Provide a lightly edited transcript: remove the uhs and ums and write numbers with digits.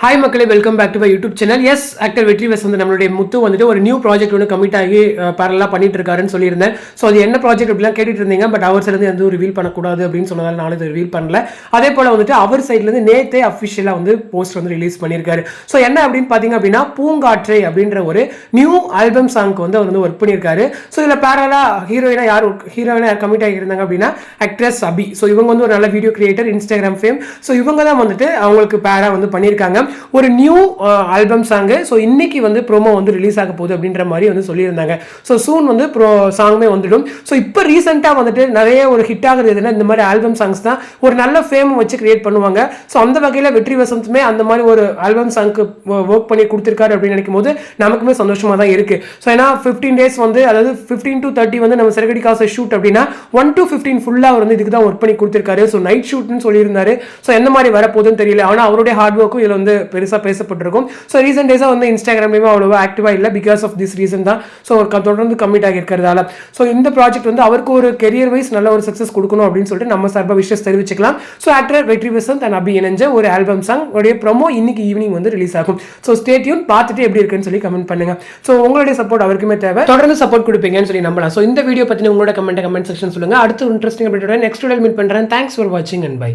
Hi மக்களே, welcome back to my YouTube channel. Yes, actor Vetri Vasanth நம்மளுடைய முத்து வந்துட்டு ஒரு நியூ ப்ராஜெக்ட் ஒன்று கமிட் ஆகி பேரலாக பண்ணிட்டு இருக்காருன்னு சொல்லியிருந்தேன். ஸோ அது என்ன ப்ராஜெக்ட் அப்படிலாம் கேட்டுட்டு இருந்தீங்க. பட் அவர் சைட்லேருந்து எதுவும் ரிவீல் பண்ணக்கூடாது அப்படின்னு சொன்னதால் நானும் இதை ரிவீல் பண்ணல. அதே போல் வந்துட்டு அவர் சைட்லேருந்து நேற்றே அஃபிஷியலாக வந்து போஸ்ட் வந்து ரிலீஸ் பண்ணியிருக்காரு. ஸோ என்ன அப்படின்னு பார்த்தீங்க அப்படின்னா, பூங்காற்றை அப்படின்ற ஒரு நியூ ஆல்பம் சாங்க்கு வந்து அவர் வந்து ஒர்க் பண்ணியிருக்காரு. ஸோ இதில் பேரலாக ஹீரோயினா யார் கமிட் ஆகியிருந்தாங்க அப்படின்னா ஆக்ட்ரஸ் அபி. ஸோ இவங்க வந்து ஒரு நல்ல video creator, Instagram fame. So இவங்க தான் வந்துட்டு அவங்களுக்கு பேரா வந்து பண்ணியிருக்காங்க ஒரு நியூ ஆல்பம் சாங்கு. ஸோ இன்னைக்கு வந்து ப்ரோமோ வந்து ரிலீஸ் ஆக போகுது அப்படின்ற மாதிரி வந்து சொல்லியிருந்தாங்க. ஸோ சூன் வந்து சாங்குமே வந்துடும். ஸோ இப்போ ரீசெண்டாக வந்துட்டு நிறைய ஒரு ஹிட் ஆகுது எதுனா இந்த மாதிரி ஆல்பம் சாங்ஸ் தான் ஒரு நல்ல ஃபேம் வச்சு கிரியேட் பண்ணுவாங்க. ஸோ அந்த வகையில் வெற்றி வசந்துமே அந்த மாதிரி ஒரு ஆல்பம் சாங்க்கு ஒர்க் பண்ணி கொடுத்துருக்காரு அப்படின்னு நினைக்கும் போது நமக்குமே சந்தோஷமாக தான் இருக்கு. ஸோ ஏன்னா 15 days வந்து, அதாவது 15 to 30 வந்து நம்ம சிறகடி காசை ஷூட் அப்படின்னா 1 to 15 ஃபுல்லாக அவர் வந்து இதுக்கு தான் ஒர்க் பண்ணி கொடுத்துருக்காரு. ஸோ நைட் ஷூட்னு சொல்லியிருந்தாரு. ஸோ எந்த மாதிரி வரப்போகுதுன்னு தெரியல. ஆனால் அவருடைய ஹார்ட் ஒர்க்கும் இதில் வந்து பெருசாக பேசப்பட்டிருக்கும். ஸோ ரீசெண்ட் டேஸாக வந்து இன்ஸ்டாகிராம்லேயுமே அவ்வளோவா ஆக்டிவாக இல்லை. பிகாஸ் ஆஃப் திஸ் ரீசன் தான். ஸோ தொடர்ந்து கமிட் ஆகியிருக்கிறதால ஸோ இந்த ப்ராஜெக்ட் வந்து அவருக்கு ஒரு கெரியர் வைஸ் நல்ல ஒரு சக்ஸஸ் கொடுக்கணும் அப்படின்னு சொல்லிட்டு நம்ம சார்பாக wishes தெரிவிச்சுக்கலாம். So actor Vetri Vasanth and அபி இணைஞ்ச ஒரு ஆல்பம் சாங் உடைய ப்ரோமோ இன்னைக்கு ஈவினிங் வந்து ரிலீஸ் ஆகும். ஸோ ஸ்டே டியூன், பார்த்துட்டு எப்படி இருக்குன்னு சொல்லி கமெண்ட் பண்ணுங்க. ஸோ உங்களுடைய சப்போர்ட் அவருக்குமே தேவை. தொடர்ந்து சப்போர்ட் கொடுப்பீங்கன்னு சொல்லி நம்பலாம். ஸோ இந்த வீடியோ பற்றின உங்களோட கமெண்ட் செக்ஷன் சொல்லுங்க. அடுத்து இன்ட்ரெஸ்டிங் அப்டேட்டோட நெக்ஸ்ட் வீடியோ மீட் பண்ணுறேன். தேங்க்ஸ் ஃபார் வாட்சிங் அண்ட் பை.